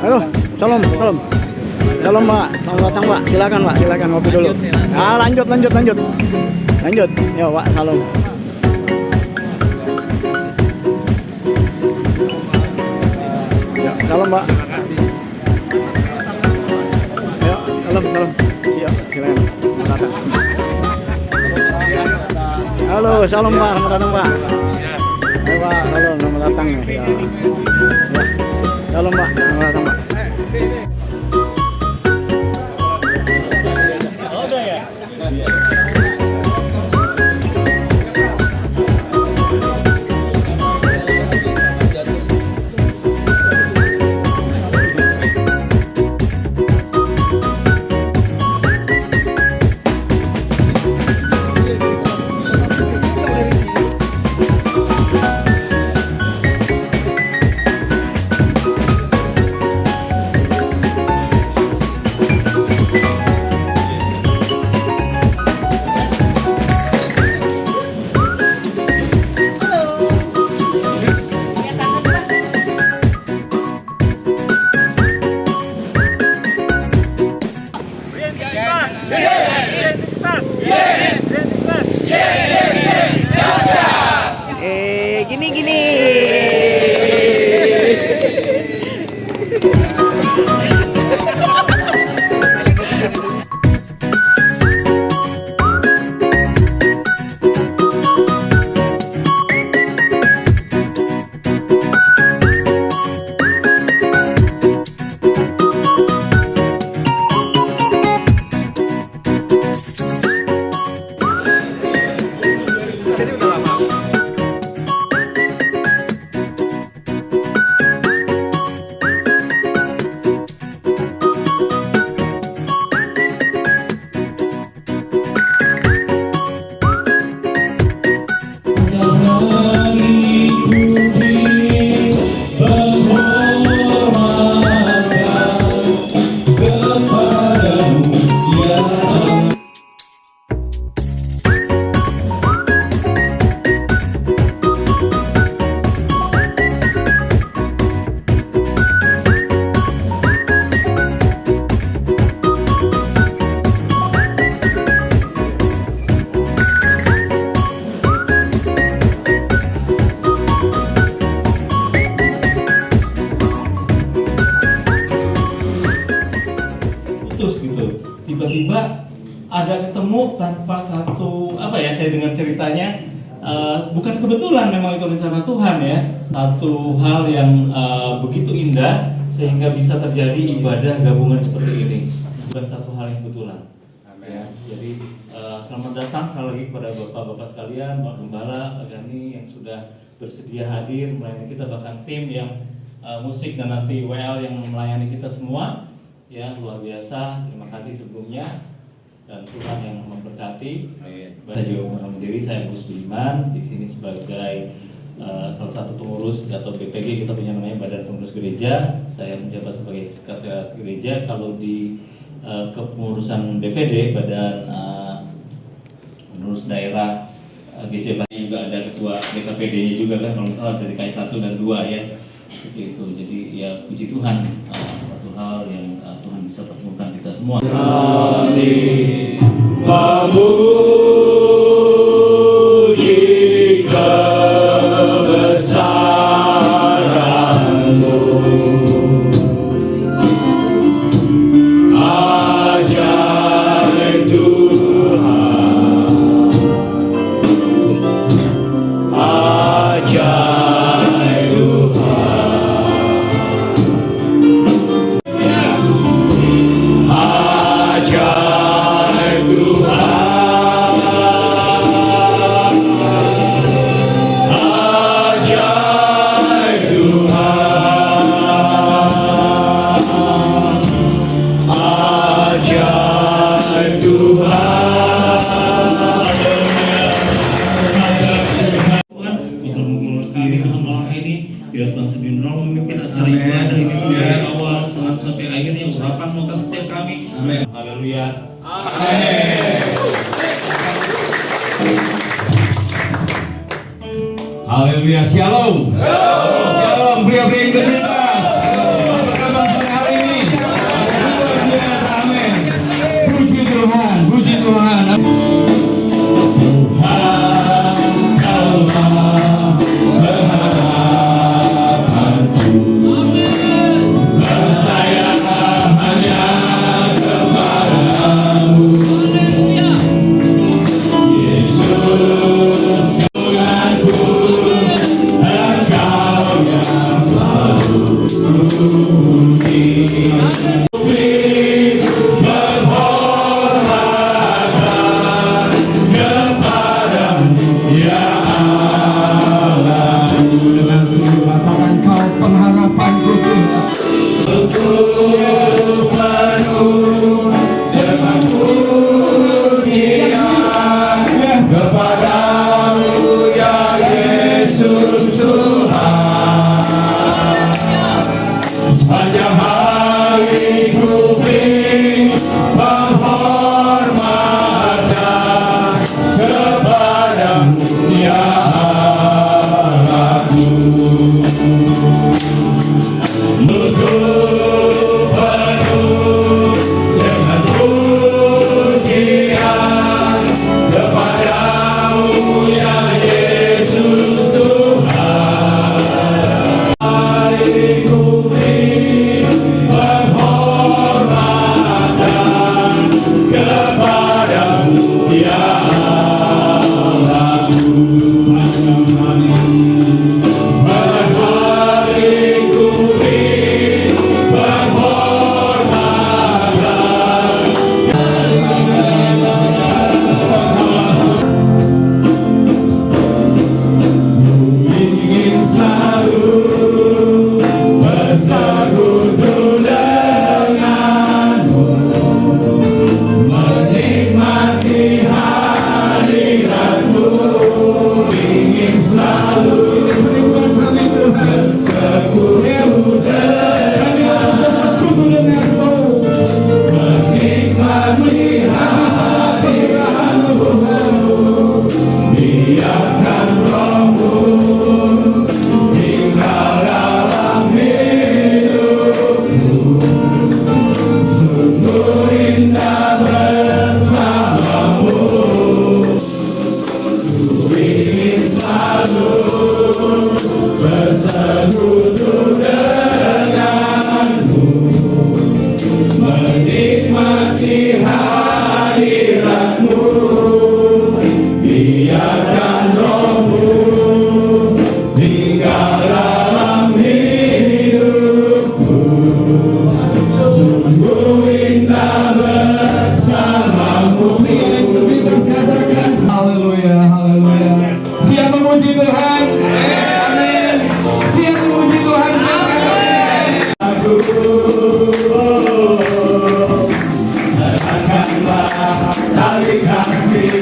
Halo, salam. Salam Pak, selamat datang Pak. Silakan ngopi dulu. Ah, lanjut. Ya Pak, salam. Ya, salam Pak. Ya, salam. Silakan. Selamat datang. Halo, salam Pak, selamat datang Pak. Ayo Pak, salam, selamat datang ya. Salam Pak, selamat datang Pak. Gini. Gitu. Tiba-tiba ada ketemu tanpa satu saya dengar ceritanya bukan kebetulan, memang itu rencana Tuhan ya, satu hal yang begitu indah sehingga bisa terjadi ibadah gabungan seperti ini, bukan satu hal yang kebetulan. Ya, jadi selamat datang sekali lagi kepada bapak-bapak sekalian, Pak Gembala, Pak Gani yang sudah bersedia hadir melayani kita, bahkan tim yang musik dan nanti WL yang melayani kita semua. Ya, luar biasa. Terima kasih sebelumnya dan Tuhan yang memberkati. Saya juga mengenal diri, saya Gus Biman di sini sebagai salah satu pengurus atau BPG, kita punya namanya Badan Pengurus Gereja. Saya menjabat sebagai sekretariat gereja. Kalau di kepengurusan BPD, Badan Pengurus Daerah GC Bali, juga ada ketua BKPD-nya juga kan, kalau misalnya dari KI 1 dan 2 ya. Begitu. Jadi ya puji Tuhan, satu hal yang Tuhan bisa pertemukan kita semua. Kami memuji kebesaran-Mu, ajaib Tuhan, ajaib Tuhan. Biar Tuhan sendiri memimpin acara ibadah ini dari awal Tuhan sampai akhirnya, urapan muka setiap kami. Amin. Haleluya. Amin. Haleluya. Shalom. Shalom. Pria-pria Indonesia. Sepanjang hari ku beri penghormatan kepadamu ya Allahku. Untuk penuh dengan pujian kepadamu ya Yesus Tuhan. Hari ku beri penghormatan kepadamu ya Allahku. Hari ku beri penghormatan. Ingin selalu bersekutu denganmu, menikmati hadiratmu. Ingin selalu bersekutu denganmu, menikmati hadiratmu. Biarkan rohmu tinggal dalam hidupku, sungguh indah bersamamu. Ku ingin selalu bersekutu denganmu, menikmati hadiratmu. Biarkan rohmu tinggal dalam hidupku, sungguh indah bersamamu. Haleluya, haleluya. Siap memuji Tuhan? Amin. Siap memuji Tuhan? Serahkanlah tali kasih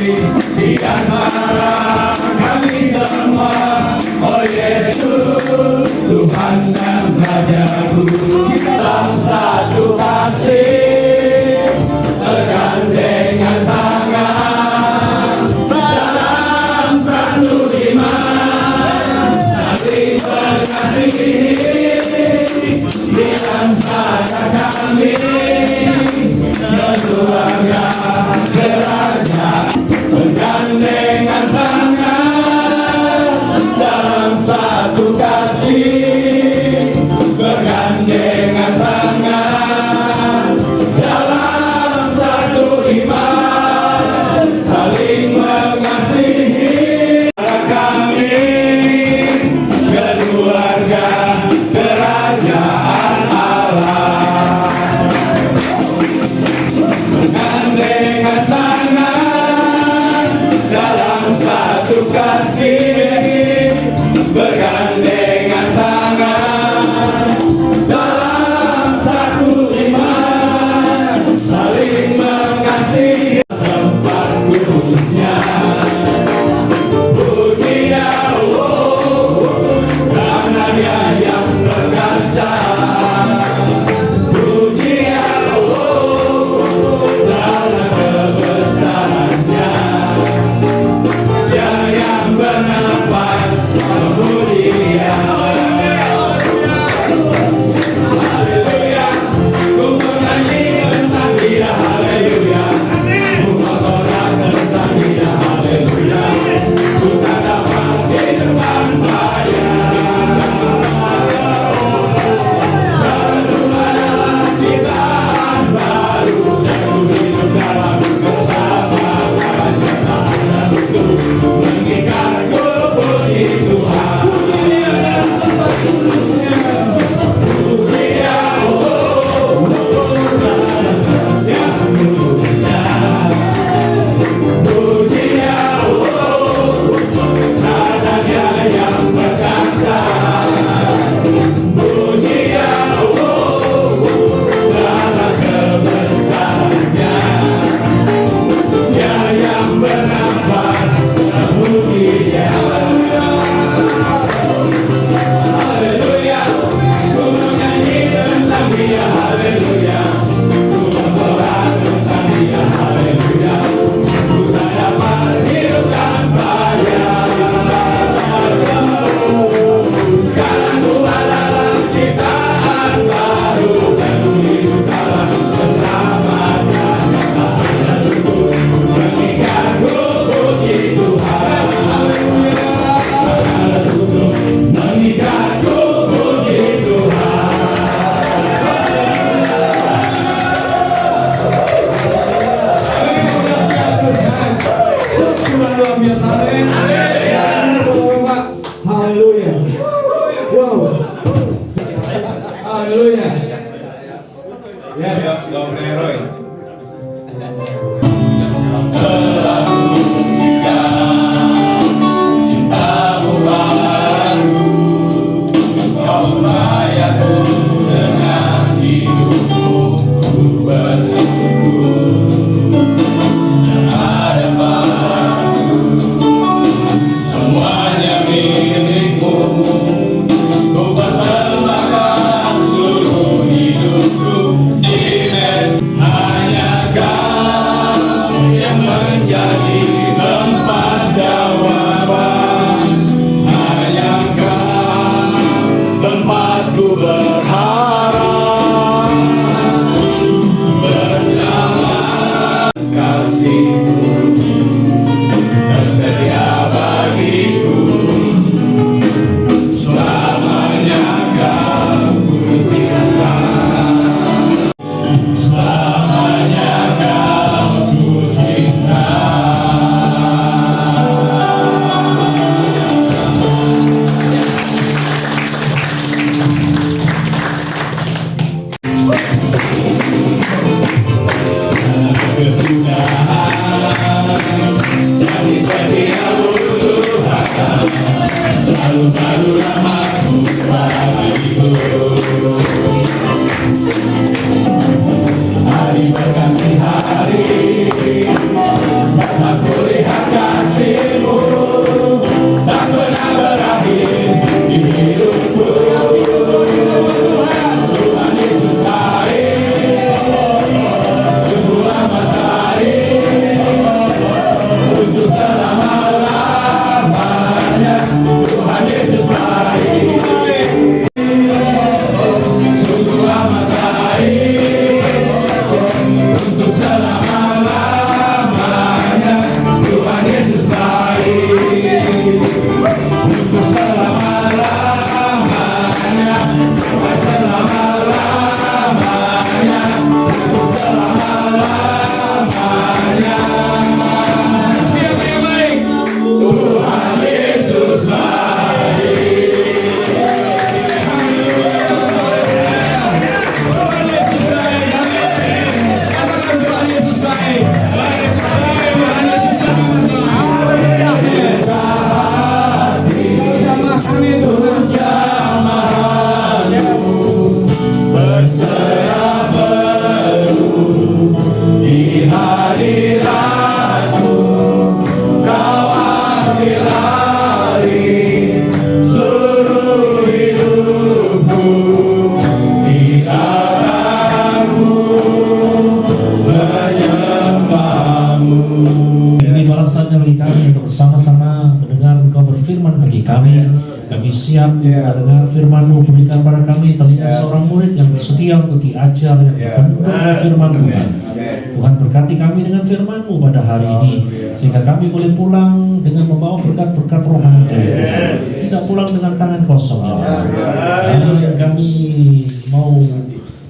di antara kami semua, oh Yesus, Tuhan dan Rajaku. Dalam satu kasih, bergandengan tangan, dalam satu iman, saling mengasihi di antara kami, keluarga kerajaan. Bergandengan tangan dalam satu kasih, bergandengan tangan dalam satu iman, saling mengasihi kami, keluarga kerajaan Allah. Ya, Om Roy. Cintamu padaku, kau membayarku dengan hidupku, ku bersyukur. Yang ada padaku, semuanya milikmu, ku persembahkan seluruh hidupku di mes. Hanya Kau yang menjadi tempat jawaban, hanya Kau tempatku berharap. Berjalan kasih-Mu tersedia bagiku, selamanya Kau ku cinta, selamanya Kau ku cinta. Kasih setiamu Tuhan, selalu rahmat-Mu bagiku. Hari berganti hari, dapat kulihat kasih-Mu, tak pernah berakhir di hidupku. Tuhan Yesus baik, sungguh amat baik, untuk selama-lamanya. Tuhan Yesus baik, sungguh amat baik, untuk selama-lamanya. Tuhan Yesus baik, untuk selama-lamanya, sampai selama-lamanya, untuk selama-lamanya. Siapa yang baik? Tuhan Yesus baik. Berserah penuh di hadirat-Mu, Kau ambil alih seluruh hidupku, di dalam-Mu menyembah-Mu. Ini balasan dari kami untuk bersama-sama mendengar Engkau berfirman bagi kami. Kami siap mendengar firman-Mu. Berikan pada kami telinga seorang murid yang setia untuk diajar, yang dibentuk oleh firman Tuhan. Tuhan berkati kami dengan firman-Mu pada hari ini, sehingga kami boleh pulang dengan membawa berkat-berkat rohani dari Tuhan. Tidak pulang dengan tangan kosong. Dan kami mau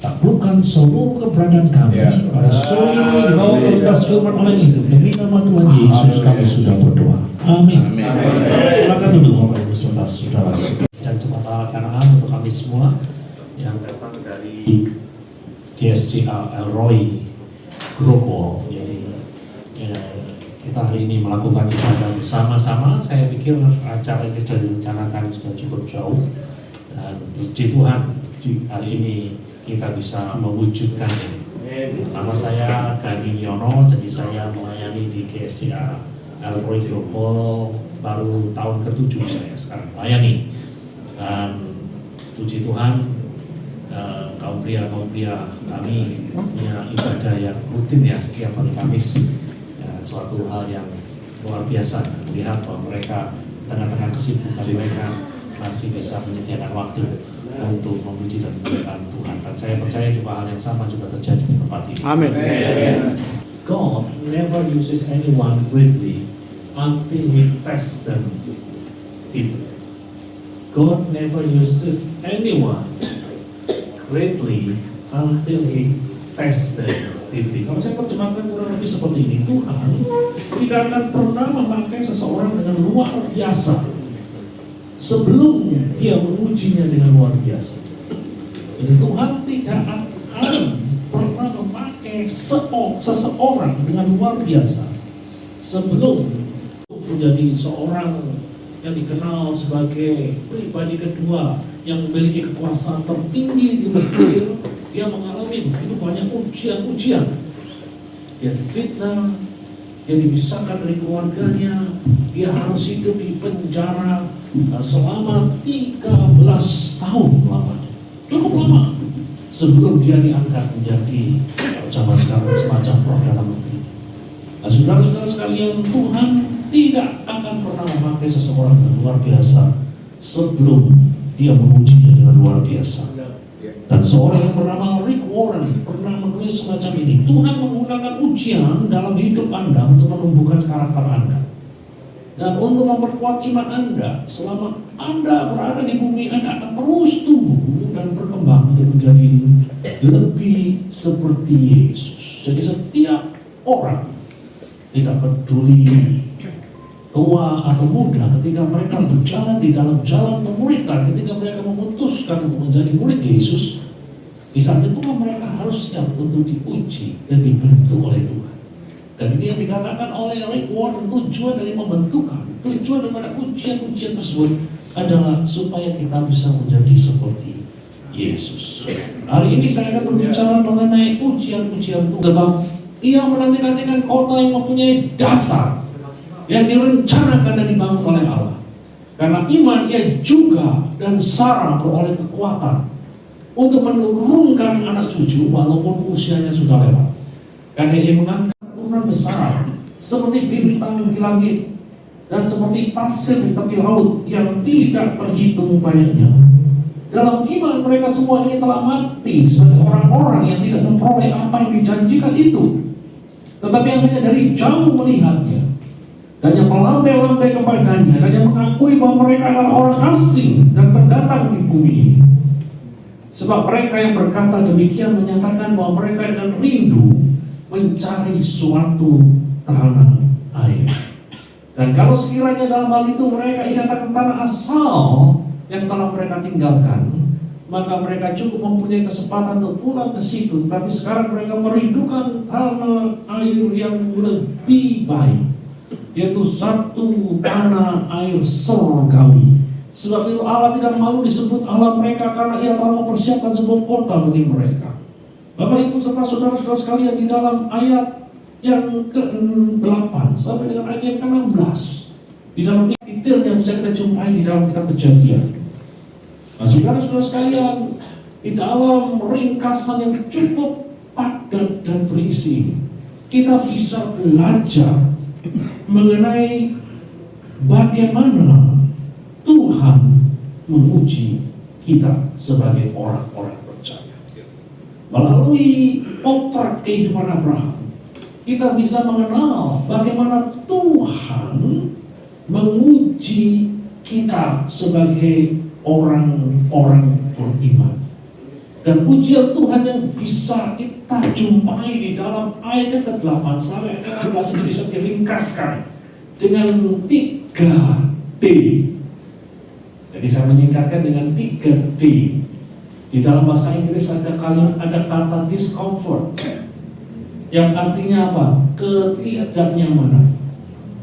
taklukkan seluruh keberadaan kami pada sore ini di bawah otoritas firman Allah itu. Demi nama Tuhan Yesus kami sudah berdoa. Amin. Silakan duduk Bapak Ibu saudara-saudara. Dan Tuhan anak-anak untuk kami semua yang datang dari GSCA Elroy Grogol. Jadi kita hari ini melakukan ibadah bersama-sama. Saya pikir acara ini sudah direncanakan sudah cukup jauh. Dan puji Tuhan hari ini kita bisa mewujudkannya. Nama saya Gani Yono, jadi saya melayani di GSCA Elroy Grogol baru tahun ke-7 saya sekarang melayani. Dan puji Tuhan, kaum pria kami punya ibadah yang rutin ya setiap hari Kamis. Suatu hal yang luar biasa melihat bahwa mereka tengah-tengah kesibukan mereka masih bisa menyediakan waktu untuk memuji dan memuliakan Tuhan. Dan saya percaya juga hal yang sama juga terjadi di tempat ini. Amin. God never uses anyone greatly until He tests them deeply. God never uses anyone greatly until He tests them deeply. Kalau saya terjemahkan kurang lebih seperti ini, Tuhan tidak akan pernah memakai seseorang dengan luar biasa sebelum Dia mengujinya dengan luar biasa. Jadi Tuhan tidak akan seseorang dengan luar biasa sebelum menjadi seorang yang dikenal sebagai pribadi kedua yang memiliki kekuasaan tertinggi di Mesir. Dia mengalami begitu banyak ujian-ujian. Dia difitnah, dia dipisahkan dari keluarganya, dia harus hidup di penjara selama 13 tahun lamanya. Cukup lama sebelum dia diangkat menjadi zaman sekarang semacam perdana menteri. Nah, saudara-saudara sekalian, Tuhan tidak akan pernah memakai seseorang yang luar biasa sebelum dia mengujinya dengan luar biasa. Dan seorang yang bernama Rick Warren pernah menulis semacam ini: Tuhan menggunakan ujian dalam hidup Anda untuk menumbuhkan karakter Anda dan untuk memperkuat iman Anda. Selama Anda berada di bumi, Anda akan terus tumbuh dan berkembang untuk menjadi lebih seperti Yesus. Jadi setiap orang, tidak peduli tua atau muda, ketika mereka berjalan di dalam jalan pemuridan, ketika mereka memutuskan untuk menjadi murid Yesus, di saat itulah mereka harus siap untuk diuji dan dibentuk oleh Tuhan. Dan ini yang dikatakan oleh Rick Warren, tujuan dari pembentukan, tujuan daripada ujian-ujian tersebut adalah supaya kita bisa menjadi seperti Yesus. Hari ini saya akan berbicara mengenai ujian-ujian Tuhan, sebab ia menanti-nantikan kota yang mempunyai dasar yang direncanakan dan dibangun oleh Allah. Karena iman ia juga dan Sarah beroleh kekuatan untuk menurunkan anak cucu walaupun usianya sudah lewat. Karena ia mengangkat keturunan besar seperti bintang di langit dan seperti pasir di tepi laut yang tidak terhitung banyaknya. Dalam iman mereka semua ini telah mati sebagai orang-orang yang tidak memperoleh apa yang dijanjikan itu, tetapi yang hanya dari jauh melihatnya dan yang melambai-lambai kepadanya dan yang mengakui bahwa mereka adalah orang asing dan pendatang di bumi ini. Sebab mereka yang berkata demikian menyatakan bahwa mereka dengan rindu mencari suatu tanah air. Dan kalau sekiranya dalam hal itu mereka ingat akan tanah asal yang telah mereka tinggalkan, maka mereka cukup mempunyai kesempatan untuk pulang ke situ. Tapi sekarang mereka merindukan tanah air yang lebih baik, yaitu satu tanah air surgawi. Sebab itu Allah tidak malu disebut Allah mereka, karena ia telah mempersiapkan sebuah kota bagi mereka. Bapak Ibu serta saudara-saudara sekalian, di dalam ayat yang ke-8 sampai dengan ayat yang ke-16, di dalam detail yang bisa kita jumpai di dalam kitab Kejadian. Nah, saudara-saudara sekalian, di dalam ringkasan yang cukup padat dan berisi, kita bisa belajar mengenai bagaimana Tuhan menguji kita sebagai orang-orang percaya. Melalui potret kehidupan Abraham, kita bisa mengenal bagaimana Tuhan menguji kita sebagai orang-orang beriman. Dan ujian Tuhan yang bisa kita jumpai di dalam ayat yang ke-8 sampai ayat ke-11 ini bisa diringkaskan dengan 3D. Jadi saya menyingkatkan dengan 3D. Di dalam bahasa Inggris ada kata discomfort, yang artinya apa? Ketidaknyamanan.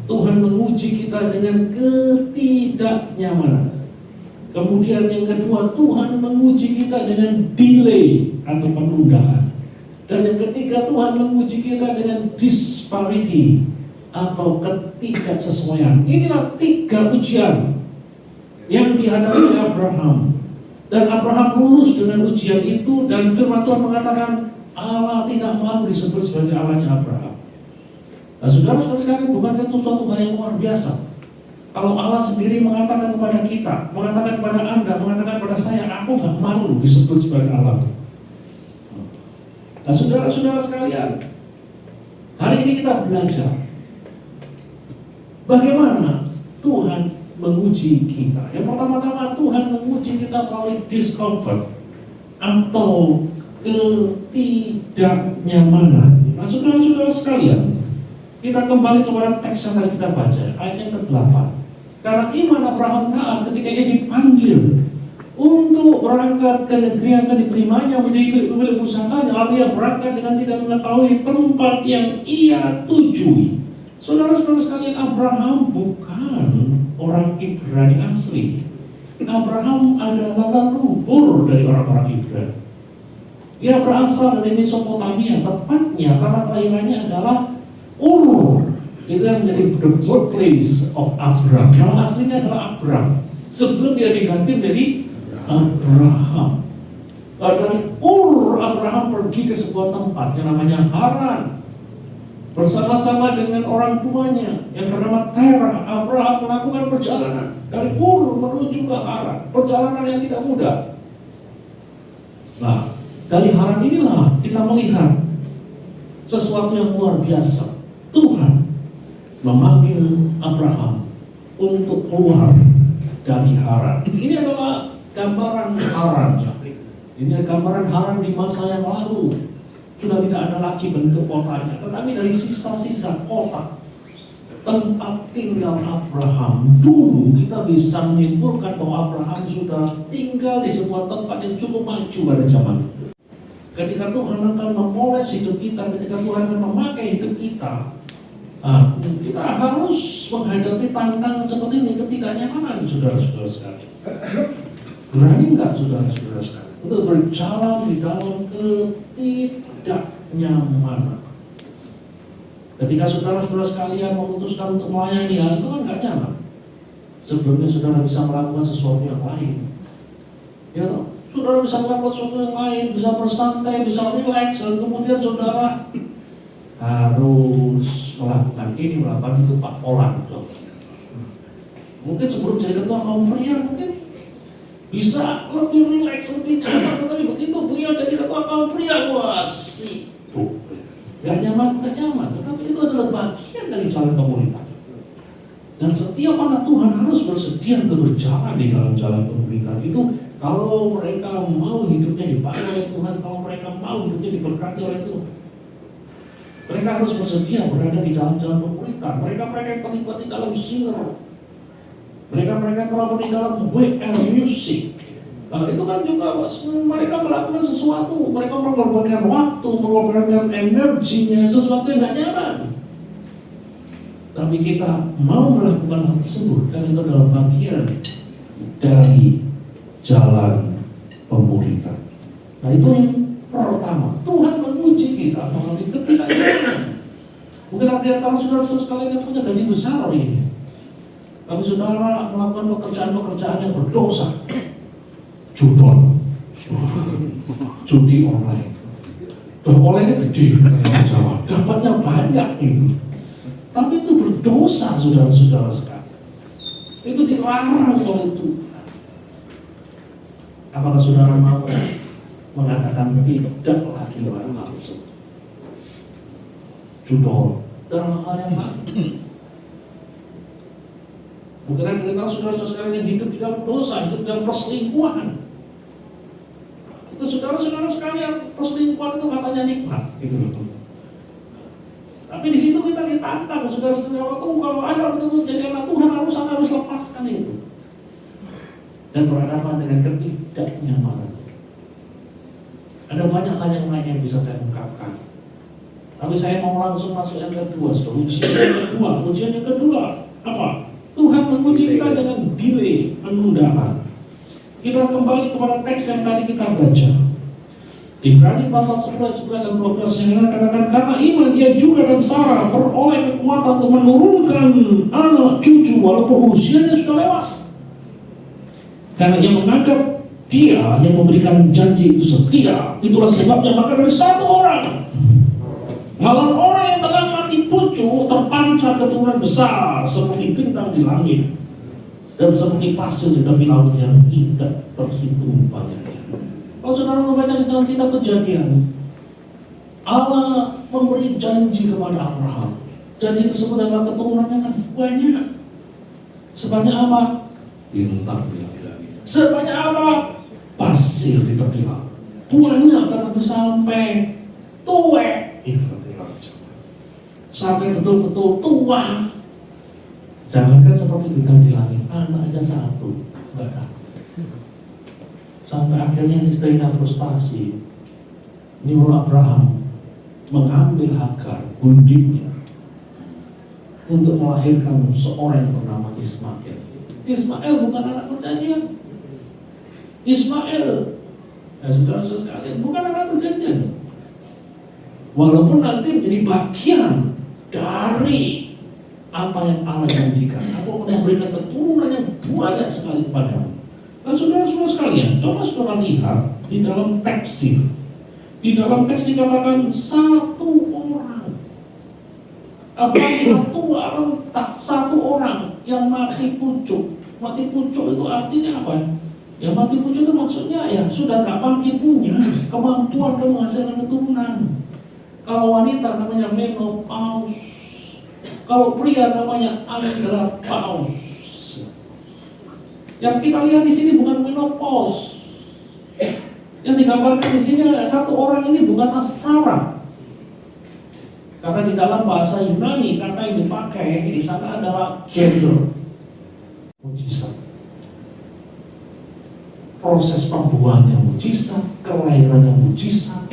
Tuhan menguji kita dengan ketidaknyamanan. Kemudian yang kedua, Tuhan menguji kita dengan delay atau penundaan. Dan yang ketiga, Tuhan menguji kita dengan disparity atau ketidaksesuaian. Inilah 3 ujian yang dihadapi Abraham. Dan Abraham lulus dengan ujian itu, dan firman Tuhan mengatakan Allah tidak malu disebut sebagai Allahnya Abraham. Nah, saudara-saudara sekalian, bukan itu suatu hal yang luar biasa kalau Allah sendiri mengatakan kepada kita, mengatakan kepada Anda, mengatakan kepada saya, aku gak malu disebut sebagai Allah. Nah, saudara-saudara sekalian, hari ini kita belajar bagaimana Tuhan menguji kita. Yang pertama-tama, Tuhan menguji kita melalui discomfort atau ketidaknyamanan. Nah, saudara-saudara sekalian, kita kembali kepada teks yang tadi kita baca, ayat yang ke-8. Karena iman Abraham taat ketika ia dipanggil untuk berangkat ke negeri yang akan diterimanya menjadi milik pusakanya, lalu ia berangkat dengan tidak mengetahui tempat yang ia tujui. Saudara-saudara sekalian, Abraham bukan orang Ibrani asli. Abraham adalah leluhur dari orang-orang Ibrani. Dia berasal dari Mesopotamia, tepatnya karena kelahirannya adalah Ur. Itu yang menjadi the birthplace of Abraham. Nama aslinya adalah Abram. Sebelum dia diganti menjadi Abraham. Dari Ur, Abraham pergi ke sebuah tempat yang namanya Haran. Bersama-sama dengan orang tuanya yang bernama Terah, Abraham melakukan perjalanan dari Ur menuju ke Haran. Perjalanan yang tidak mudah. Nah, dari Haran inilah kita melihat sesuatu yang luar biasa. Tuhan memanggil Abraham untuk keluar dari Haran. Ini adalah gambaran Haran ya. Ini gambaran Haran di masa yang lalu. Sudah tidak ada lagi bentuk kotanya, tetapi dari sisa-sisa kota tempat tinggal Abraham. Dulu kita bisa menyimpulkan bahwa Abraham sudah tinggal di sebuah tempat yang cukup maju pada zaman itu. Ketika Tuhan akan memoles hidup kita, ketika Tuhan akan memakai hidup kita, kita harus menghadapi tantangan seperti ini, ketidaknyamanan, saudara-saudara sekalian. Berani nggak saudara-saudara sekalian untuk berjalan di dalam ketidaknyamanan? Ketika saudara-saudara sekalian memutuskan untuk melayani, itu kan nggak nyaman. Sebelumnya saudara bisa melakukan sesuatu yang lain, ya, saudara bisa melakukan sesuatu yang lain, bisa bersantai, bisa relax, dan kemudian saudara harus melakukan ini, melakukan itu, Pak Polan. Mungkin sebelum jadi ketua kaum pria mungkin bisa lebih rileks, lebih nyaman, tapi begitu beliau jadi ketua kaum pria, wah sibuk, gak nyaman, tapi itu adalah bagian dari jalan pemerintah. Dan setiap anak Tuhan harus bersedia untuk berjalan di dalam jalan pemerintah itu. Kalau mereka mau hidupnya dipakai oleh Tuhan, kalau mereka mau hidupnya diberkati oleh Tuhan, mereka harus bersedia berada di jalan-jalan pemerintah. Mereka yang terlibat di dalam singer, mereka yang terlibat di dalam WL music. Nah, itu kan juga mereka melakukan sesuatu, mereka mengorbankan waktu, mengorbankan energinya, sesuatu yang gak nyaman. Tapi kita mau melakukan hal tersebut, kan itu adalah bagian dari jalan pemerintah. Nah, itu yang pertama, Tuhan menguji kita mengalami ketidaknyamanan. Mungkin ada di antara saudara-saudara sekalian yang punya gaji besar ini, tapi saudara melakukan pekerjaan-pekerjaan yang berdosa, judol, judi online, online gede, Jawa, dapatnya banyak itu, tapi itu berdosa, saudara-saudara sekalian. Itu dilarang oleh Tuhan. Apakah saudara mau mengatakan tidak lagi dalam hal tersebut? Judol dalam hal yang lain. Bukan kita saudara-saudara sekalian yang hidup di dalam dosa, hidup di dalam perselingkuhan. Itu saudara-saudara sekalian, perselingkuhan itu katanya nikmat, gitu loh. Tapi di situ kita ditantang, saudara-saudara, kalau Anda betul-betul jadi anak Tuhan, harus lepaskan itu. Dan berhadapan dengan ketidaknyamanan. Ada banyak hal yang lain yang bisa saya ungkapkan, tapi saya mau langsung masuk yang kedua. Ujian yang kedua apa? Tuhan menguji kita dengan delay, penundaan. Kita kembali kepada teks yang tadi kita baca, Ibrani pasal 11 dan 12 yang katakan, karena iman ia juga dan Sarah beroleh kekuatan untuk menurunkan anak cucu walaupun usianya sudah lewat. Karena ia menganggap dia yang memberikan janji itu setia. Itulah sebabnya maka dari satu orang, malah orang yang telah mati cucu, terpancar keturunan besar seperti bintang di langit dan seperti pasir di tepi laut yang tidak terhitung banyaknya. Kalau saudara membaca di dalam kitab Kejadian, Allah memberi janji kepada Abraham. Janji tersebut adalah keturunan yang banyak. Sebanyak apa? Bintang di langit. Sebanyak apa? Pasir di tepi laut. Banyak, tetapi sampai tuwek itu sampai betul-betul tua. Jangankan seperti bintang di langit, anak aja satu nggak ada. Sampai akhirnya istrinya frustasi, nyuruh Abraham mengambil Hagar, gundiknya, untuk melahirkan seorang yang bernama Ismail. Ismail bukan anak perjanjian. Ismail, saudara-saudara sekalian, bukan anak perjanjian. Walaupun nanti menjadi bagian dari apa yang Allah janjikan, aku akan memberikan keturunan yang banyak sekali kepadamu. Nah, saudara-saudara sekalian, coba saudara lihat di dalam teks ini. Di dalam teks dikatakan satu orang. Apalagi tua rentak, satu orang yang mati pucuk. Mati pucuk itu artinya apa? Ya mati pucuk itu maksudnya ya sudah tak lagi punya kemampuan untuk menghasilkan keturunan. Kalau wanita namanya menopause. Kalau pria namanya andropause. Yang kita lihat di sini bukan menopause. Yang digambarkan di sini satu orang ini bukanlah Sarah. Karena di dalam bahasa Yunani kata yang dipakai di sana adalah gender. Mujizat. Proses pembuahannya mujizat, kelahirannya mujizat.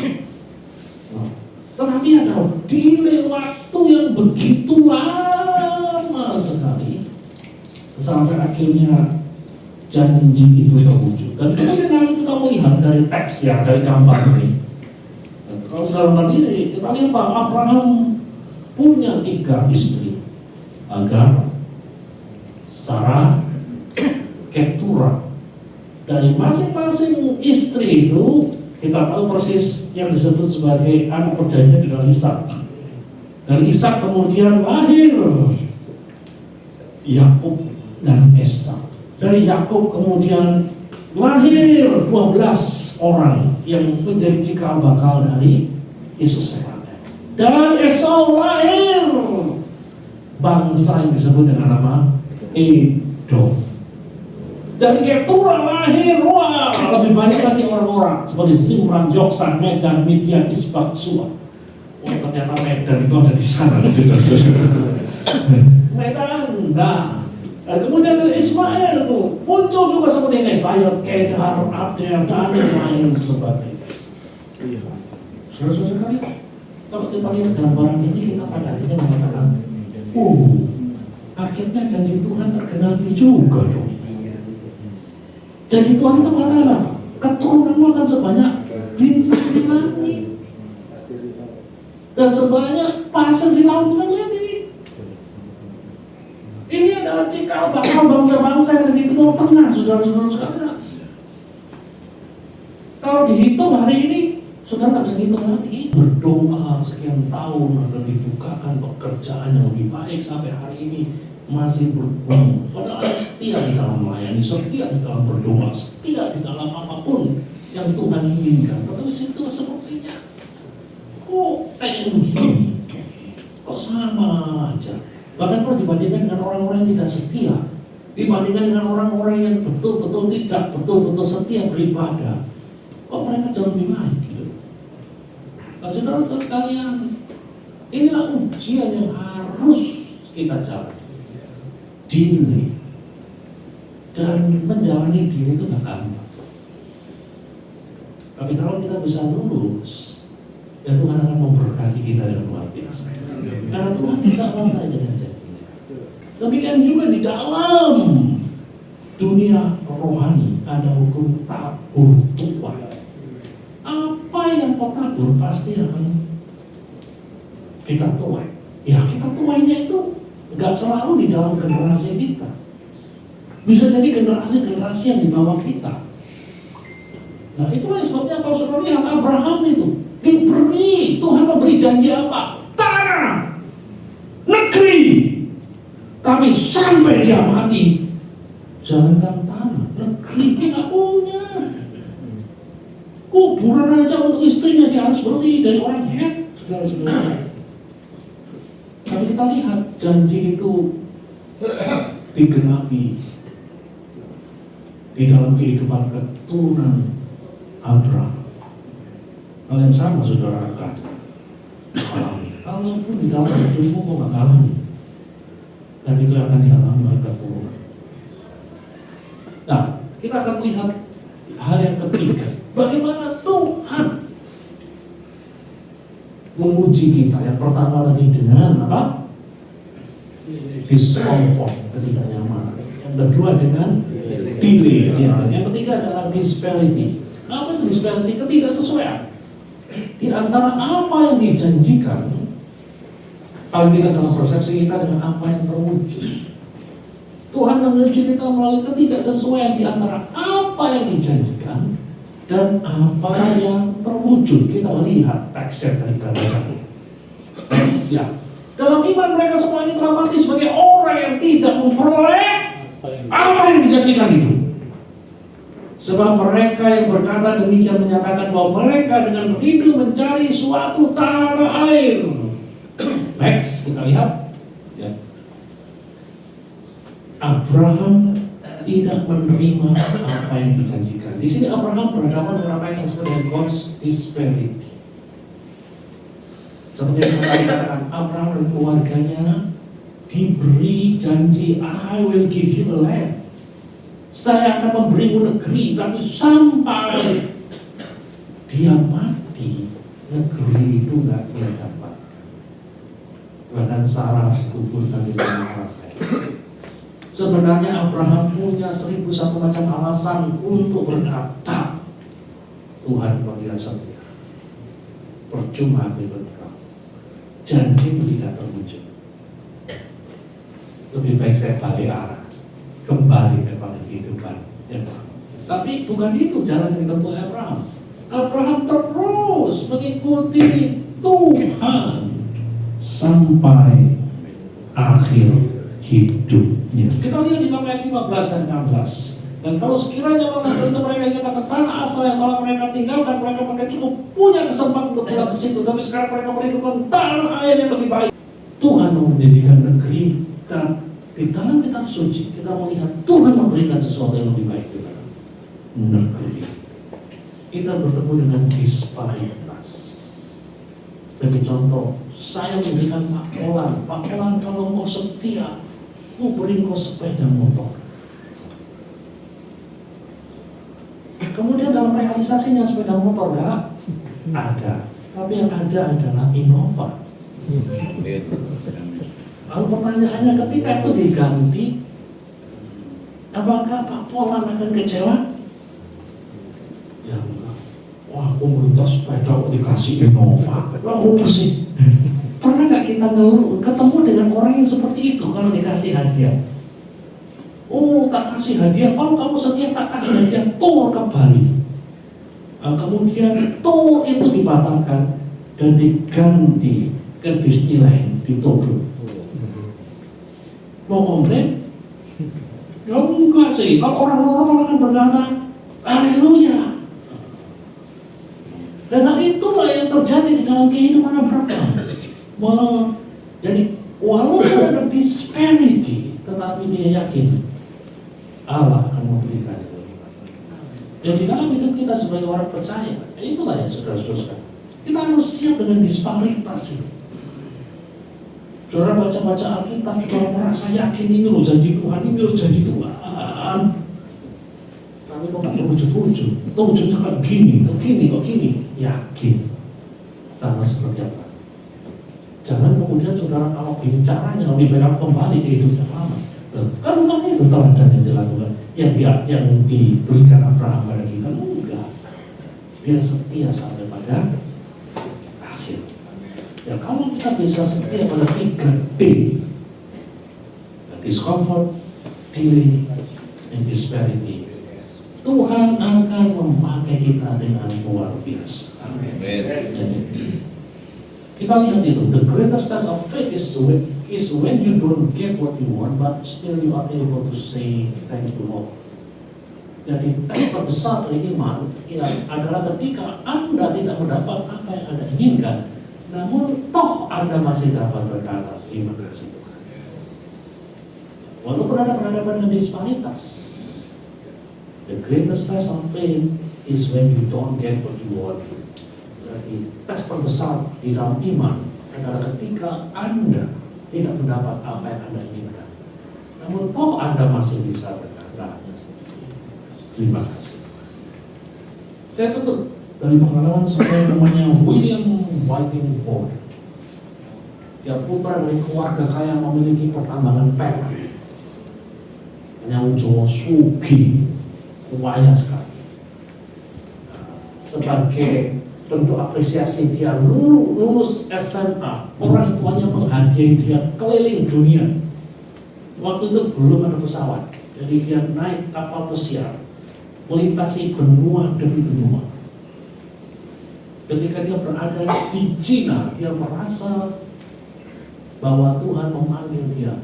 Tetapi ada delay waktu yang begitu lama sekali sampai akhirnya janji itu terwujud. Dan kemudian kita melihat dari teks ya, dari gambar ini. Kalau saudara diri, kita lihat Pak Abraham punya 3 istri, Hagar, Sarah, Keturah. Dari masing-masing istri itu kita tahu persis yang disebut sebagai anak perjanjian adalah Ishak. Dari Ishak kemudian lahir Yakub dan Esau. Dari Yakub kemudian lahir 12 orang yang menjadi cikal bakal dari Yesus. Dan Esau lahir bangsa yang disebut dengan nama Edom. Dari Keturah lahir lebih banyak lagi orang-orang seperti Zimran, Yoksan, Medan, Midian, Isbak, Suah. Oh ternyata Medan itu ada di sana. Medan, nah. Dan kemudian dari Ismail itu muncul juga seperti ini, Bayot, Kedar, Abner, dan lain sebagainya. Saudara-saudara sekalian, kalau kita lihat gambaran ini kita pada akhirnya mengatakan, akhirnya janji Tuhan tergenapi juga dong. Janji Tuhan itu katakan, keturunanmu akan sebanyak bintang di langit dan sebanyak pasir di laut. Lihat ini. Ini adalah cikal bakal bangsa-bangsa yang ada di Timur Tengah, saudara-saudara sekalian. Kalau dihitung hari ini, saudara nggak bisa hitung lagi. Berdoa sekian tahun agar dibukakan pekerjaan yang lebih baik sampai hari ini masih bergumul. Padahal setia di dalam melayani, setia di dalam berdoa, setia di dalam apapun yang Tuhan inginkan. Tetapi situ sepertinya kok kayak begini, kok sama aja. Bahkan kalau dibandingkan dengan orang-orang yang tidak setia, dibandingkan dengan orang-orang yang betul-betul tidak betul-betul setia beribadah, kok mereka jauh lebih baik gitu. Nah, saudara-saudara sekalian, inilah ujian yang harus kita jalani. Diri dan menjalani diri itu gak gampang. Tapi kalau kita bisa lulus, ya Tuhan akan memberkati kita dengan luar biasa. Karena Tuhan tidak mau saja dengan janjinya. Demikian juga di dalam dunia rohani ada hukum tabur tuai. Apa yang kau tabur pasti akan kita tuai. Ya kita tuainya itu gak selalu di dalam generasi kita. Bisa jadi generasi-generasi yang di bawah kita. Nah itulah sebabnya kalau saudara lihat Abraham itu diberi, Tuhan memberi janji apa? Tanah, negeri. Tapi sampai dia mati, jangankan tanah, negeri dia gak punya. Kuburan aja untuk istrinya dia harus beli dari orang Het, saudara-saudara. Tapi kita lihat janji itu digenapi di dalam kehidupan keturunan Abraham. Hal yang sama saudara akan alami. Kalaupun di dalam hidupmu kau gak alami, dan itu akan dialami oleh keturunan. Nah, kita akan lihat hal yang ketiga. menguji kita. Yang pertama tadi dengan apa? Discomfort, ketidaknyamanan. Yang kedua dengan delay. Yang ketiga adalah disparity. Apa itu disparity? Ketidaksesuaian di antara apa yang dijanjikan paling tidak dalam persepsi kita dengan apa yang terwujud. Tuhan menguji kita melalui ketidaksesuaian di antara apa yang dijanjikan dan apa yang terwujud. Kita lihat teks yang tadi kita baca. Siap. Dalam iman mereka semua ini telah mati sebagai orang yang tidak memperoleh apa yang dijanjikan itu. Sebab mereka yang berkata demikian menyatakan bahwa mereka dengan rindu mencari suatu tanah air. Next, kita lihat. Ya. Abraham tidak menerima apa yang dijanjikan. Di sini Abraham berhadapan dengan apa yang disebut dengan God's disparity. Seperti yang saya katakan, Abraham dan keluarganya diberi janji, I will give you a land. Saya akan memberimu negeri, tapi sampai dia mati, negeri itu nggak dia dapat. Bahkan Sarah dikuburkan di dalam sebenarnya Abraham punya 1001 macam alasan untuk berkata, Tuhan kalau dia setia, percuma aku ikut kau, janji tidak terwujud. Lebih baik saya balik arah, kembali kepada kehidupan. Ya, tapi bukan itu jalan yang ditempuh Abraham. Abraham terus mengikuti Tuhan sampai akhir hidupnya. Kita lihat di ayat 15 dan 16. Dan kalau sekiranya mereka ingin ke tanah asal yang telah mereka tinggalkan, mereka cukup punya kesempatan untuk pulang ke situ. Tapi sekarang mereka merindukan tanah air yang lebih baik. Tuhan mau menjadikan negeri, dan di dalam kitab suci kita melihat Tuhan memberikan sesuatu yang lebih baik kepada negeri. Kita bertemu dengan disparitas. Bagi contoh, saya memberikan Pak Polan kalau mau setia, mau beri kau sepeda motor. Kemudian dalam realisasinya sepeda motor enggak ada, tapi yang ada adalah Innova. Lalu pertanyaannya, ketika itu diganti, apakah Pak Polan akan kecewa? Ya enggak. Wah, komunitas sepeda kok dikasih Innova. Wah, apa sih? Pernah nggak kita ketemu dengan orang yang seperti itu kalau dikasih hadiah? Oh, tak kasih hadiah. Kalau kamu setia tak kasih hadiah, tour ke Bali. Kemudian tour itu dibatalkan dan diganti ke Disneyland di Tokyo. Mau komplain? Ya enggak sih. Kalau orang normal akan berkata, haleluya. Dan hal itulah yang terjadi di dalam kehidupan Abraham. Jadi walaupun ada disparity, tetapi dia yakin Allah akan memberikan itu. Jadi dalam hidup kita sebagai orang percaya, itulah yang saudara-saudara, kita harus siap dengan disparitas itu. Saudara baca-baca Alkitab, saudara merasa yakin ini loh janji Tuhan, ini loh janji Tuhan. Tapi kok gak terwujud-wujud, terwujudnya kan kok gini, yakin sama seperti apa. Jangan kemudian saudara kalau gini caranya lebih baik kembali ke hidup yang lama. Kan bukan itu teladan yang dilakukan, yang diberikan Abraham pada kita. Enggak, dia setia sampai pada akhir. Ya kalau kita bisa setia pada 3D, discomfort, delay, and disparity, Tuhan akan memakai kita dengan luar biasa. Amin. Kita lihat itu, the greatest test of faith is when you don't get what you want, but still you are able to say thank you Lord. Jadi tes terbesar dari iman adalah ketika Anda tidak mendapat apa yang Anda inginkan, namun toh Anda masih dapat berkata terima kasih Tuhan. Walaupun Anda berhadapan dengan disparitas, the greatest test of faith is when you don't get what you want. Berarti tes terbesar di dalam iman adalah ketika Anda tidak mendapat apa yang Anda inginkan, namun toh Anda masih bisa berkata terima kasih. Saya tutup dari pengalaman seorang namanya William wiping board. Dia putra dari keluarga kaya memiliki pertambangan perak. Yang Jawa sugi, kaya sekali. Sebagai bentuk apresiasi dia lulus SMA, orang tuanya menghadiahi dia keliling dunia. Waktu itu belum ada pesawat, jadi dia naik kapal pesiar, melintasi benua demi benua. Ketika dia berada di Cina, dia merasa bahwa Tuhan memanggil dia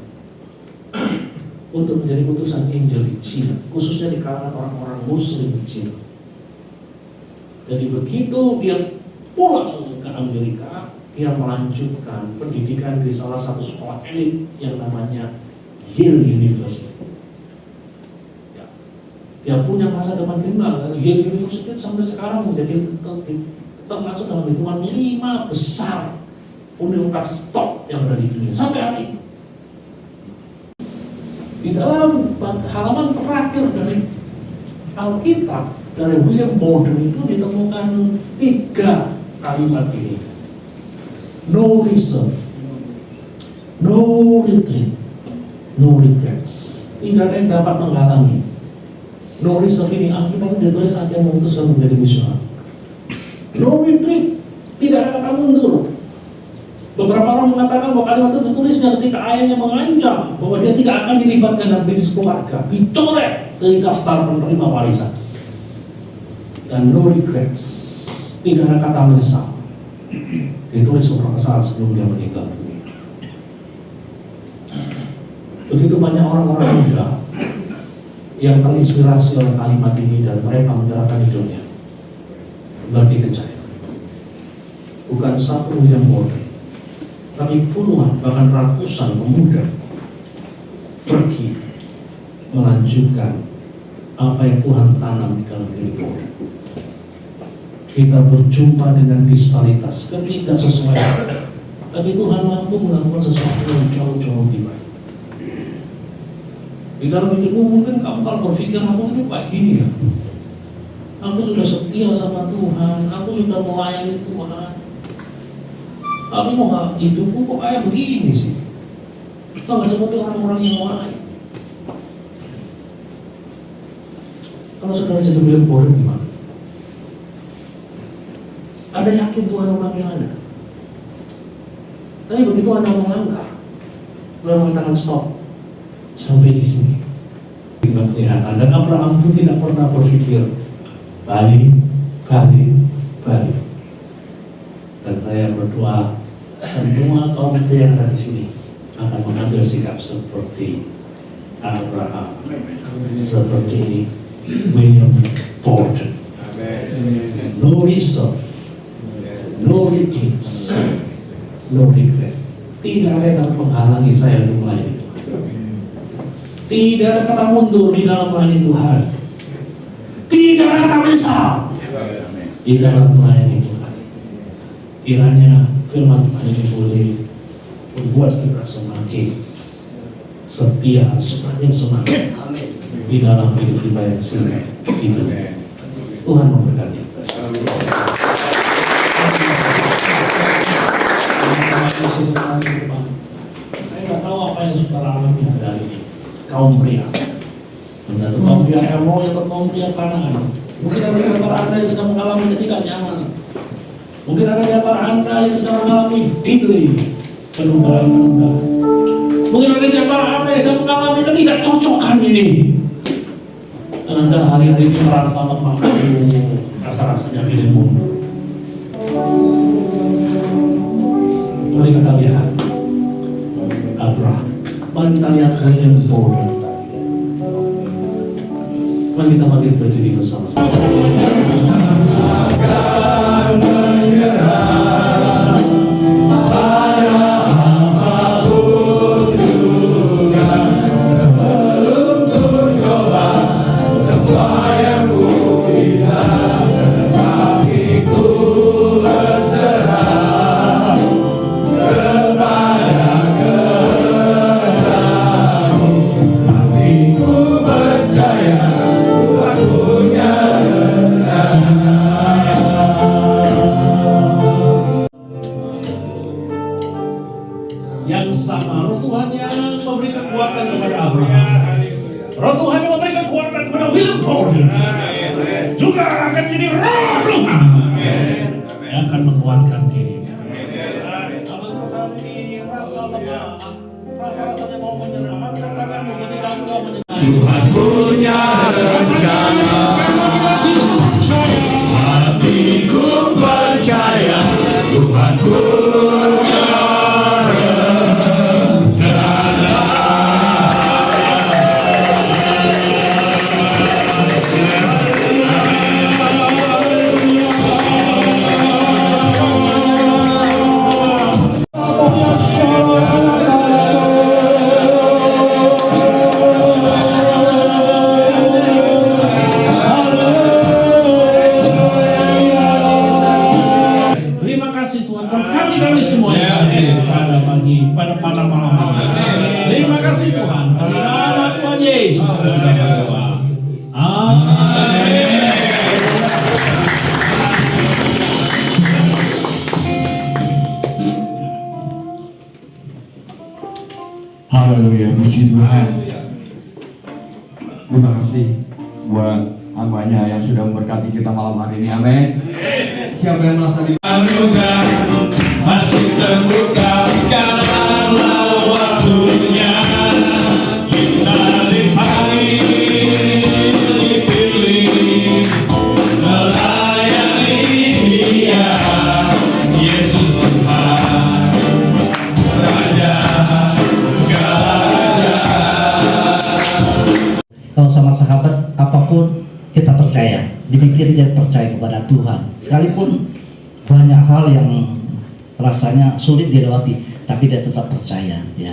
untuk menjadi utusan Injil di Cina, khususnya di kalangan orang-orang Muslim di Cina. Jadi begitu dia pulang ke Amerika, dia melanjutkan pendidikan di salah satu sekolah elit yang namanya Yale University. Ya. Dia punya masa depan kriminal. Yale University sampai sekarang menjadi termasuk dalam hitungan 5 besar universitas top yang ada di dunia sampai hari ini. Di dalam halaman terakhir dari Alkitab dari William Borden itu ditemukan 3 kalimat ini: no reserve, no retreat, no regrets. Tidak ada yang dapat menghalangi. No reserve ini Alkitab ditulis saat yang memutuskan menjadi misionaris. No retreat, tidak ada kata mundur. Beberapa orang mengatakan bahwa kalimat itu ditulisnya ketika ayahnya mengancam bahwa dia tidak akan dilibatkan dalam bisnis keluarga, dicoret dari daftar penerima warisan. Dan no regrets, tidak ada kata menyesal, ditulis beberapa saat sebelum dia meninggal dunia. Begitu banyak orang-orang muda yang terinspirasi oleh kalimat ini dan mereka menyerahkan hidupnya bagi kencayaan. Bukan satu yang bodoh, tapi puluhan bahkan ratusan pemuda pergi melanjutkan apa yang Tuhan tanam di dalam diri kita. Kita berjumpa dengan disparitas, ketidaksesuaian, tapi Tuhan mampu melakukan sesuatu yang jauh-jauh lebih baik. Di dalam hidupmu mungkin kamu kalau berpikir aku ini kayak gini ya, aku sudah setia sama Tuhan, aku sudah melayani Tuhan, tapi mau hidupku kok kayak begini sih? Kok gak seperti orang-orang yang lain? Kalau saudara jadi bilang bodoh gimana? Ada yakin Tuhan memanggil Anda? Tapi begitu Anda melangkah, Tuhan mengatakan stop, sampai di sini. Kelihatan. Dan Abraham pun tidak pernah berpikir balik. Dan saya berdoa semua kaum muda yang ada di sini akan mengambil sikap seperti Abraham, seperti William Borden. No reserve, no retreats, no regret. Tidak ada yang dapat menghalangi saya untuk melayani Tuhan. Tidak ada kata mundur di dalam melayani Tuhan. Tidak ada kata menyesal di dalam melayani Tuhan. Kiranya firman Tuhan ini boleh membuat kita semakin setia, semakin semangat di dalam hidup kita yang singkat hidup. Tuhan memberkati kita. Saya nggak tahu apa yang saudara alami hari ini. Kaum pria, entah kaum pria emo atau kaum pria kanan. Mungkin ada di antara Anda yang sedang mengalami ketidaknyamanan. Mungkin ada di antara Anda yang sedang mengalami delay, penundaan. Mungkin ada di antara Anda yang sedang mengalami ketidakcocokan ini. Dan Anda hari-hari ini merasa lemah, rasa-rasanya ingin mundur. Mari kita lihat Abraham. Mari kita lihat William Borden. Mari kita bangkit berdiri bersama-sama. yang sama. Roh Tuhan yang memberi kekuatan kepada Abraham. Roh Tuhan yang memberi kekuatan kepada William Gordon. Juga akan jadi roh Tuhan yang akan menguatkan diri. Kalau saat ini rasa lemah, rasa-rasanya mau menyerah, angkat tanganmu ketika engkau menyerah. Tuhan punya rencana, hatiku percaya Tuhan punya Terima kasih Tuhan, berkati kami semua pada malam ini. Terima kasih Tuhan, dalam nama Tuhan Yesus kami sudah berdoa. Amin. Haleluya, puji Tuhan. Terima kasih buat hambanya yang sudah memberkati kita malam hari ini. Amin. Siapa yang merasa di anugerah masih terbuka, sekaranglah waktunya kita dipanggil, dipilih melayani Dia, Yesus Tuhan Raja segala. Kalau sama sahabat apapun kita percaya, dipikir dan percaya kepada Tuhan. Sekalipun banyak hal yang rasanya sulit dilewati, tapi dia tetap percaya. Ya.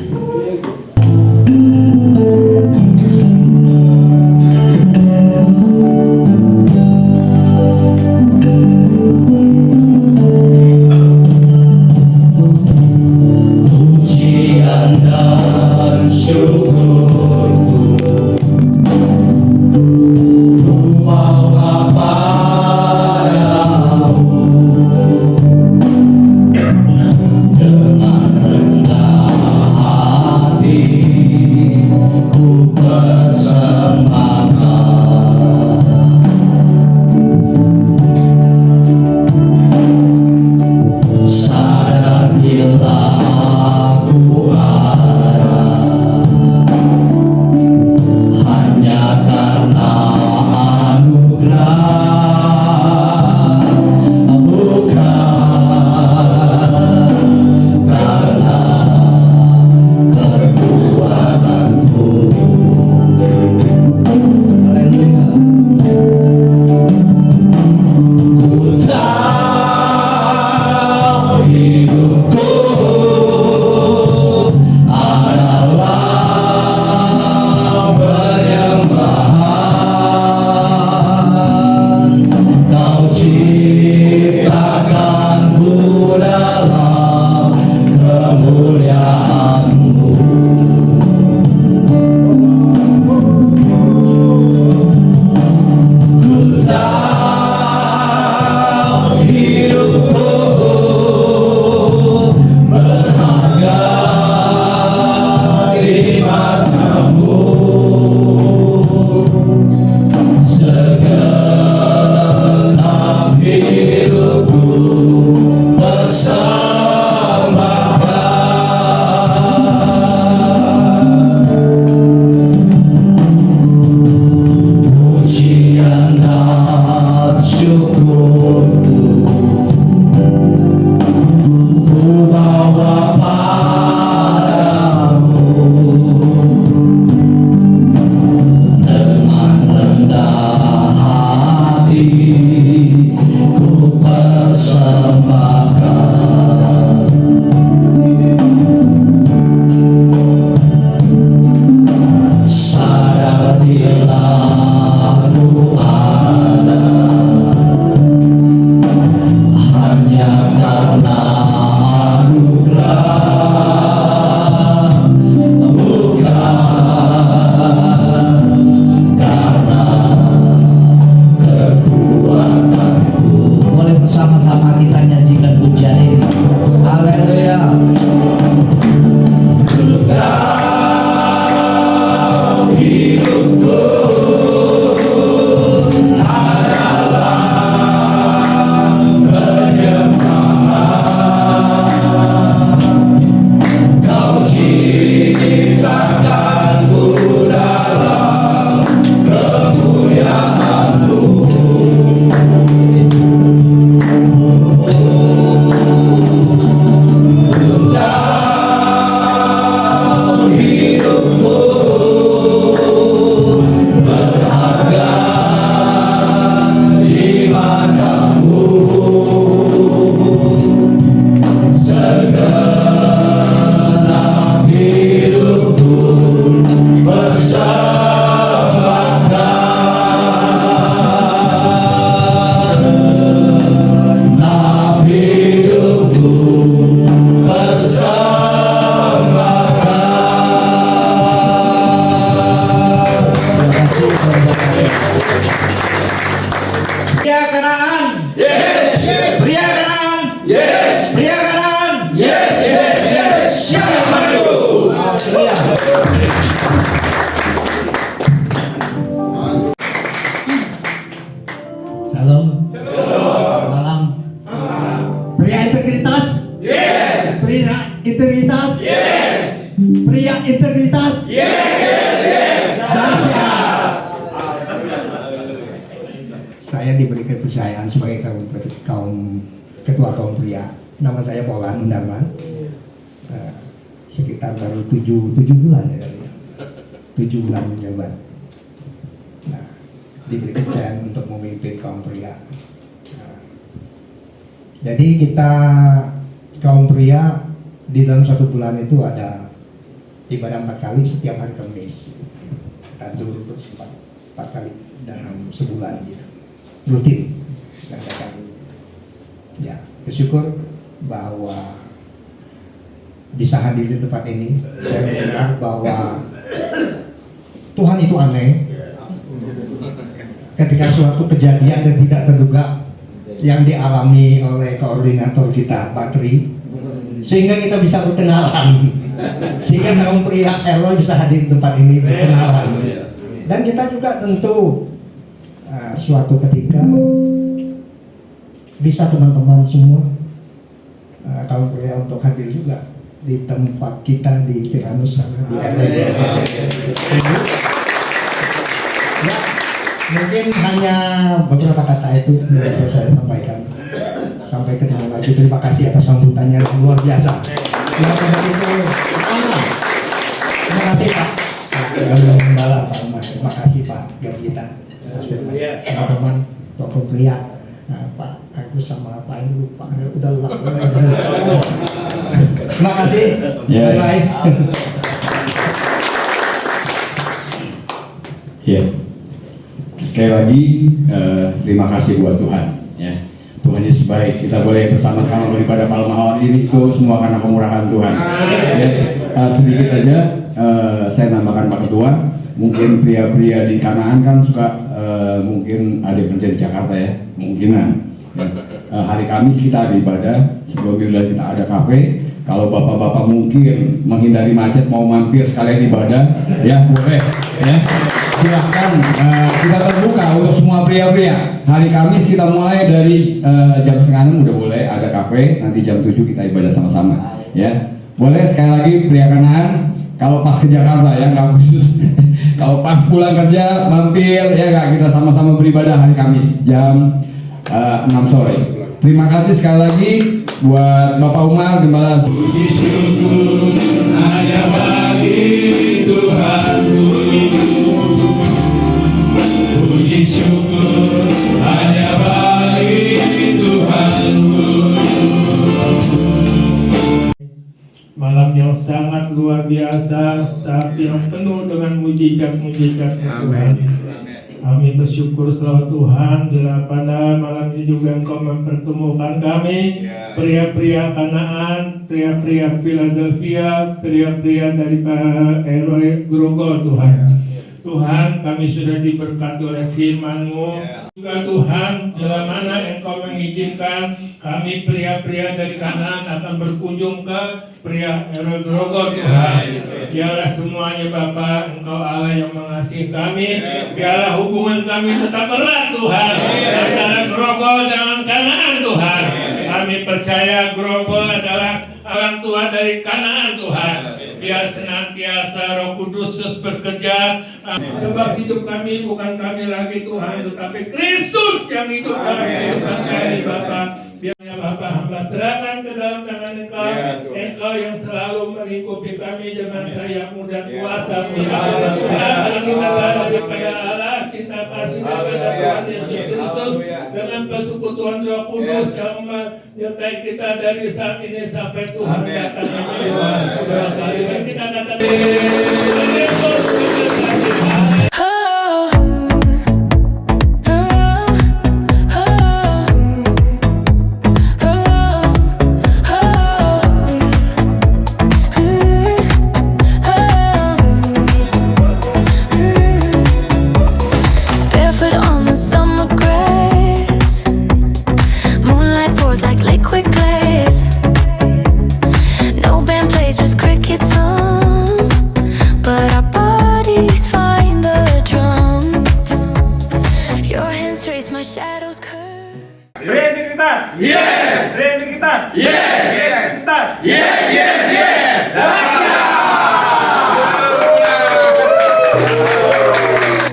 Pujian dan syukurku ku bawa padamu dengan rendah hati, ku bersemangat. Sadar bila ku ada hanya karena anugerah, bukan karena kekuatanku. Haleluya. Ku tahu hidupku adalah penyembahan. Kau ciptakanku dalam kemuliaan-Mu. Ku tahu hidupku Pria integritas? Pria integritas? Dahsyat. Saya diberi kepercayaan sebagai ketua kaum pria. Nama saya Polan Undarman. Sekitar baru 7 bulan ya kali ya. 7 bulan menjabat. Nah, diberi kepercayaan untuk memimpin kaum pria. Jadi kita kaum pria di dalam 1 bulan itu ada ibadah 4 kali setiap hari Kamis. Dan dulu terus 4 kali dalam sebulan gitu. Rutin. Dan datang. Ya, bersyukur bahwa bisa hadir di tempat ini. Saya mendengar bahwa Tuhan itu aneh. Ketika suatu kejadian yang tidak terduga yang dialami oleh koordinator kita, Patri, sehingga kita bisa berkenalan, sehingga kaum pria Eloy bisa hadir di tempat ini berkenalan. Dan kita juga tentu suatu ketika bisa teman-teman semua kaum pria untuk hadir juga di tempat kita di Tiranus sana di RW. Ya, mungkin hanya beberapa kata itu yang bisa saya sampaikan. Sampai ketemu lagi. Terima kasih atas sambutannya yang luar biasa. Terima kasih Pak. Gembala Pak Umar. Terima kasih Pak Gembita. Teman-teman tokoh pria. Pak Agus sama Pak Ini lupa. Udah lupa. Terima kasih. Yes. Bye-bye. Ya. Sekali lagi terima kasih buat Tuhan. Ya. Tuhan Yesus baik. Kita boleh bersama-sama beribadah malam malam ini itu semua karena kemurahan Tuhan. Yes. Sedikit aja saya nambahkan Pak Ketua. Mungkin pria-pria di Kanaan kan suka mungkin ada kerja di Jakarta ya, kemungkinan. Hari Kamis kita ada ibadah, sebelum ibadah kita ada kafe. Kalau bapak-bapak mungkin menghindari macet mau mampir sekalian ibadah, ya boleh. Ya. Silahkan kita terbuka untuk semua pria-pria. Hari Kamis kita mulai dari jam 5:30 udah boleh ada kafe. Nanti jam 7 kita ibadah sama-sama. Ya, boleh sekali lagi pria Kanaan. Kalau pas ke Jakarta ya nggak khusus. Kalau pas pulang kerja mampir ya nggak, kita sama-sama beribadah hari Kamis jam 6 sore. Terima kasih sekali lagi buat Bapak Umar Gembala. Puji syukur hanya bagi Tuhanku. Puji syukur hanya bagi Tuhanku. Malam yang sangat luar biasa, tapi yang penuh dengan mujizat-mujizat Tuhan. Kami bersyukur selalu Tuhan, bila pada malam ini juga Engkau mempertemukan kami, pria-pria Kanaan, pria-pria Philadelphia, pria-pria dari RW Grogol Tuhan. Tuhan, kami sudah diberkati oleh firman-Mu. Juga Tuhan, bila mana Engkau mengizinkan kami pria-pria dari Kanaan akan berkunjung ke pria RW Grogol Tuhan. Biarlah semuanya Bapa, Engkau Allah yang mengasihi kami. Biarlah hubungan kami tetap erat Tuhan, antara Grogol dan Kanaan Tuhan. Kami percaya Grogol adalah orang tua dari Kanaan Tuhan. Biar senantiasa Roh Kudus terus bekerja. Sebab hidup kami bukan kami lagi Tuhan, tetapi Kristus yang hidup dalam kehidupan kami Bapa. Biarnya Bapa hamba serahkan ke dalam tangan Engkau. Engkau yang selalu melingkupi kami dengan sayap-Mu dan kuasa-Mu. Tuhan, dalam kita sadar pada Allah, kita kasih kepada Tuhan Yesus Kristus dengan persekutuan Roh Kudus yang menyertai kita dari saat ini sampai Tuhan datang. Kita katakan Yesus. Crickets on, but our bodies find the Yes, yes, yes.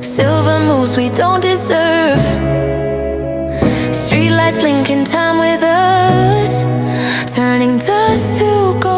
Silver moves we don't deserve. Streetlights blinking time with us, turning dust to gold.